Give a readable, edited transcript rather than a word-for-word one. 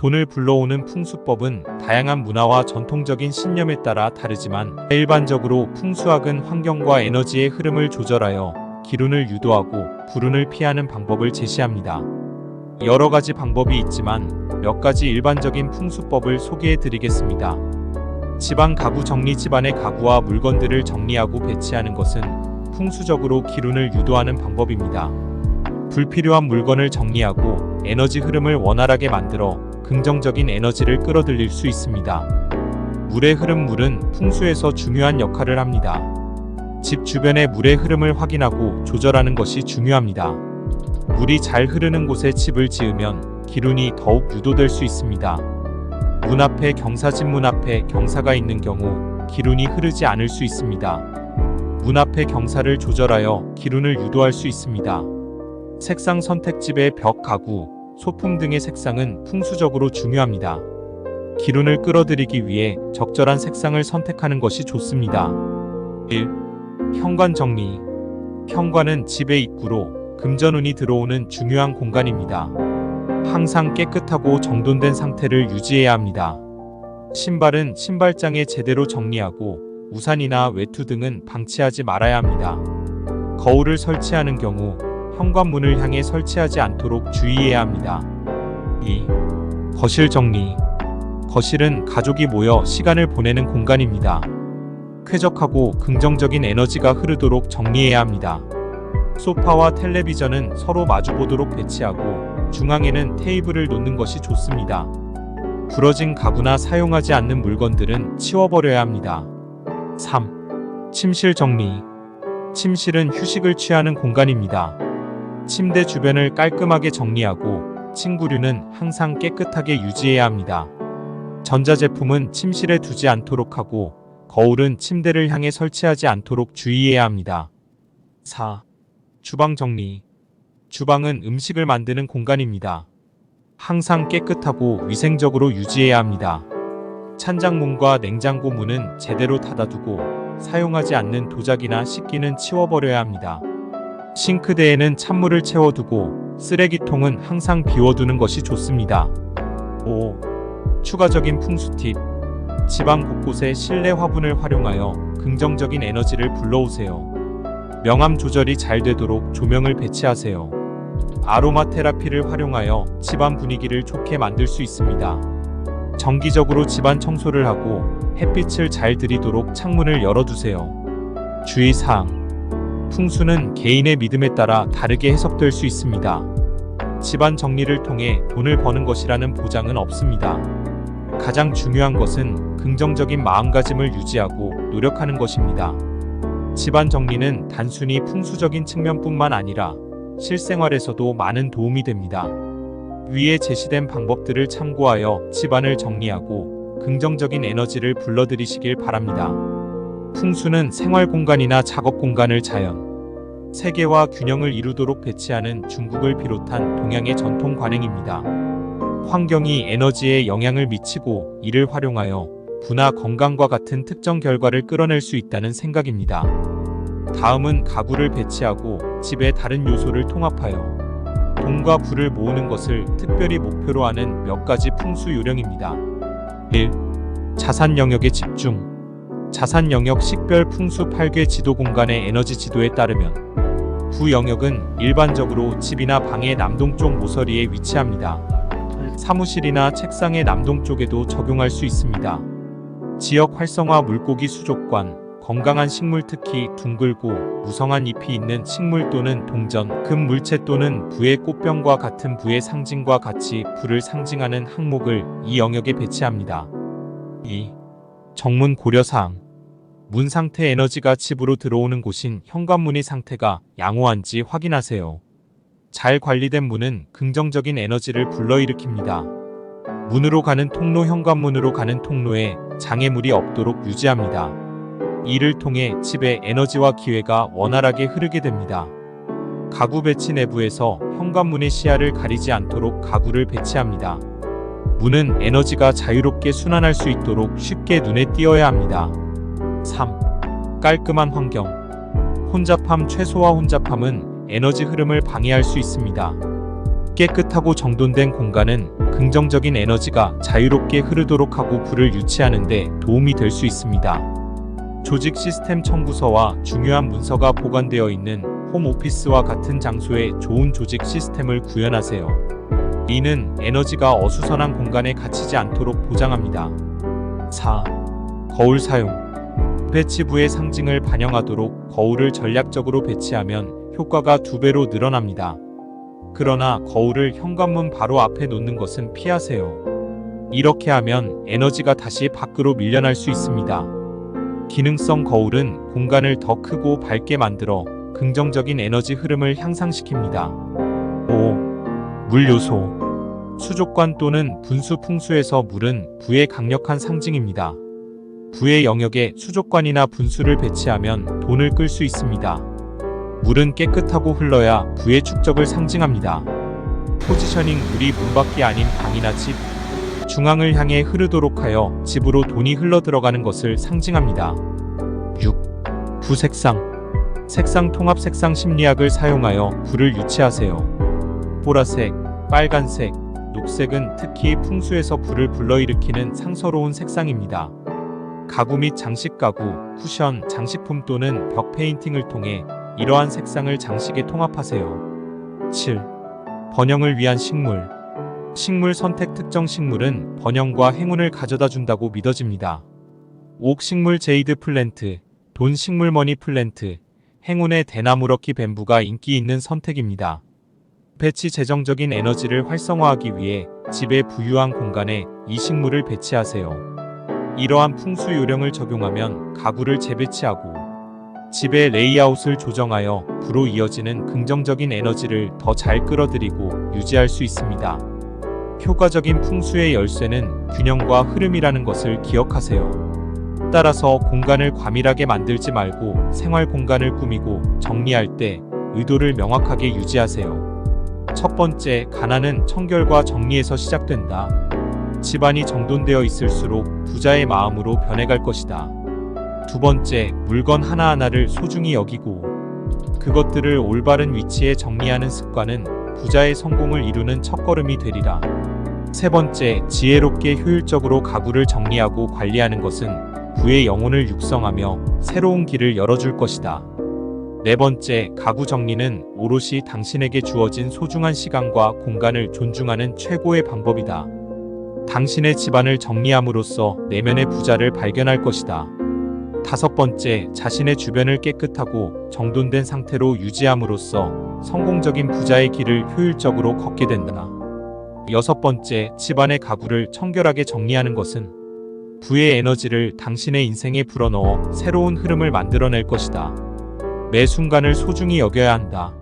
돈을 불러오는 풍수법은 다양한 문화와 전통적인 신념에 따라 다르지만 일반적으로 풍수학은 환경과 에너지의 흐름을 조절하여 기운을 유도하고 불운을 피하는 방법을 제시합니다. 여러 가지 방법이 있지만 몇 가지 일반적인 풍수법을 소개해 드리겠습니다. 집안 가구 정리. 집안의 가구와 물건들을 정리하고 배치하는 것은 풍수적으로 기운을 유도하는 방법입니다. 불필요한 물건을 정리하고 에너지 흐름을 원활하게 만들어 긍정적인 에너지를 끌어들일 수 있습니다. 물의 흐름. 물은 풍수에서 중요한 역할을 합니다. 집 주변의 물의 흐름을 확인하고 조절하는 것이 중요합니다. 물이 잘 흐르는 곳에 집을 지으면 기운이 더욱 유도될 수 있습니다. 문 앞에 경사. 집 문 앞에 경사가 있는 경우 기운이 흐르지 않을 수 있습니다. 문 앞의 경사를 조절하여 기운을 유도할 수 있습니다. 색상 선택. 집의 벽, 가구, 소품 등의 색상은 풍수적으로 중요합니다. 기운을 끌어들이기 위해 적절한 색상을 선택하는 것이 좋습니다. 1. 현관 정리. 현관은 집의 입구로 금전운이 들어오는 중요한 공간입니다. 항상 깨끗하고 정돈된 상태를 유지해야 합니다. 신발은 신발장에 제대로 정리하고 우산이나 외투 등은 방치하지 말아야 합니다. 거울을 설치하는 경우 현관문을 향해 설치하지 않도록 주의해야 합니다. 2. 거실 정리. 거실은 가족이 모여 시간을 보내는 공간입니다. 쾌적하고 긍정적인 에너지가 흐르도록 정리해야 합니다. 소파와 텔레비전은 서로 마주보도록 배치하고 중앙에는 테이블을 놓는 것이 좋습니다. 부러진 가구나 사용하지 않는 물건들은 치워버려야 합니다. 3. 침실 정리. 침실은 휴식을 취하는 공간입니다. 침대 주변을 깔끔하게 정리하고 침구류는 항상 깨끗하게 유지해야 합니다. 전자제품은 침실에 두지 않도록 하고 거울은 침대를 향해 설치하지 않도록 주의해야 합니다. 4. 주방 정리. 주방은 음식을 만드는 공간입니다. 항상 깨끗하고 위생적으로 유지해야 합니다. 찬장문과 냉장고 문은 제대로 닫아두고 사용하지 않는 도자기나 식기는 치워버려야 합니다. 싱크대에는 찬물을 채워두고 쓰레기통은 항상 비워두는 것이 좋습니다. 5. 추가적인 풍수 팁. 집안 곳곳에 실내 화분을 활용하여 긍정적인 에너지를 불러오세요. 명암 조절이 잘 되도록 조명을 배치하세요. 아로마 테라피를 활용하여 집안 분위기를 좋게 만들 수 있습니다. 정기적으로 집안 청소를 하고 햇빛을 잘 들이도록 창문을 열어두세요. 주의사항. 풍수는 개인의 믿음에 따라 다르게 해석될 수 있습니다. 집안 정리를 통해 돈을 버는 것이라는 보장은 없습니다. 가장 중요한 것은 긍정적인 마음가짐을 유지하고 노력하는 것입니다. 집안 정리는 단순히 풍수적인 측면뿐만 아니라 실생활에서도 많은 도움이 됩니다. 위에 제시된 방법들을 참고하여 집안을 정리하고 긍정적인 에너지를 불러들이시길 바랍니다. 풍수는 생활 공간이나 작업 공간을 자연, 세계와 균형을 이루도록 배치하는 중국을 비롯한 동양의 전통 관행입니다. 환경이 에너지에 영향을 미치고 이를 활용하여 부나 건강과 같은 특정 결과를 끌어낼 수 있다는 생각입니다. 다음은 가구를 배치하고 집의 다른 요소를 통합하여 돈과 부를 모으는 것을 특별히 목표로 하는 몇 가지 풍수 요령입니다. 1. 자산 영역에 집중. 자산 영역 식별 풍수 8개 지도 공간의 에너지 지도에 따르면 부 영역은 일반적으로 집이나 방의 남동쪽 모서리에 위치합니다. 사무실이나 책상의 남동쪽에도 적용할 수 있습니다. 지역 활성화. 물고기 수족관, 건강한 식물, 특히 둥글고 무성한 잎이 있는 식물 또는 동전, 금 물체 또는 부의 꽃병과 같은 부의 상징과 같이 부를 상징하는 항목을 이 영역에 배치합니다. 2. 정문 고려사항. 문 상태. 에너지가 집으로 들어오는 곳인 현관문의 상태가 양호한지 확인하세요. 잘 관리된 문은 긍정적인 에너지를 불러일으킵니다. 문으로 가는 통로. 현관문으로 가는 통로에 장애물이 없도록 유지합니다. 이를 통해 집의 에너지와 기회가 원활하게 흐르게 됩니다. 가구 배치. 내부에서 현관문의 시야를 가리지 않도록 가구를 배치합니다. 문은 에너지가 자유롭게 순환할 수 있도록 쉽게 눈에 띄어야 합니다. 3. 깔끔한 환경. 혼잡함. 최소화. 혼잡함은 에너지 흐름을 방해할 수 있습니다. 깨끗하고 정돈된 공간은 긍정적인 에너지가 자유롭게 흐르도록 하고 불을 유치하는 데 도움이 될 수 있습니다. 조직 시스템 청구서와 중요한 문서가 보관되어 있는 홈오피스와 같은 장소에 좋은 조직 시스템을 구현하세요. 이는 에너지가 어수선한 공간에 갇히지 않도록 보장합니다. 4. 거울 사용. 배치부의 상징을 반영하도록 거울을 전략적으로 배치하면 효과가 2배로 늘어납니다. 그러나 거울을 현관문 바로 앞에 놓는 것은 피하세요. 이렇게 하면 에너지가 다시 밖으로 밀려날 수 있습니다. 기능성 거울은 공간을 더 크고 밝게 만들어 긍정적인 에너지 흐름을 향상시킵니다. 5. 물 요소. 수족관 또는 분수 풍수에서 물은 부의 강력한 상징입니다. 부의 영역에 수족관이나 분수를 배치하면 돈을 끌 수 있습니다. 물은 깨끗하고 흘러야 부의 축적을 상징합니다. 포지셔닝. 물이 문 밖이 아닌 방이나 집, 중앙을 향해 흐르도록 하여 집으로 돈이 흘러 들어가는 것을 상징합니다. 6. 부 색상. 색상 통합. 색상 심리학을 사용하여 부를 유치하세요. 보라색, 빨간색, 녹색은 특히 풍수에서 불을 불러일으키는 상서로운 색상입니다. 가구 및 장식 가구, 쿠션, 장식품 또는 벽 페인팅을 통해 이러한 색상을 장식에 통합하세요. 7. 번영을 위한 식물. 식물 선택. 특정 식물은 번영과 행운을 가져다 준다고 믿어집니다. 옥 식물. 제이드 플랜트, 돈 식물. 머니 플랜트, 행운의 대나무. 럭키 뱀부가 인기 있는 선택입니다. 배치. 재정적인 에너지를 활성화하기 위해 집의 부유한 공간에 이 식물을 배치하세요. 이러한 풍수 요령을 적용하면 가구를 재배치하고 집의 레이아웃을 조정하여 부로 이어지는 긍정적인 에너지를 더 잘 끌어들이고 유지할 수 있습니다. 효과적인 풍수의 열쇠는 균형과 흐름이라는 것을 기억하세요. 따라서 공간을 과밀하게 만들지 말고 생활 공간을 꾸미고 정리할 때 의도를 명확하게 유지하세요. 첫 번째, 가난은 청결과 정리에서 시작된다. 집안이 정돈되어 있을수록 부자의 마음으로 변해갈 것이다. 두 번째, 물건 하나하나를 소중히 여기고 그것들을 올바른 위치에 정리하는 습관은 부자의 성공을 이루는 첫걸음이 되리라. 세 번째, 지혜롭게 효율적으로 가구를 정리하고 관리하는 것은 부의 영혼을 육성하며 새로운 길을 열어줄 것이다. 네 번째, 가구 정리는 오롯이 당신에게 주어진 소중한 시간과 공간을 존중하는 최고의 방법이다. 당신의 집안을 정리함으로써 내면의 부자를 발견할 것이다. 다섯 번째, 자신의 주변을 깨끗하고 정돈된 상태로 유지함으로써 성공적인 부자의 길을 효율적으로 걷게 된다. 여섯 번째, 집안의 가구를 청결하게 정리하는 것은 부의 에너지를 당신의 인생에 불어넣어 새로운 흐름을 만들어낼 것이다. 매 순간을 소중히 여겨야 한다.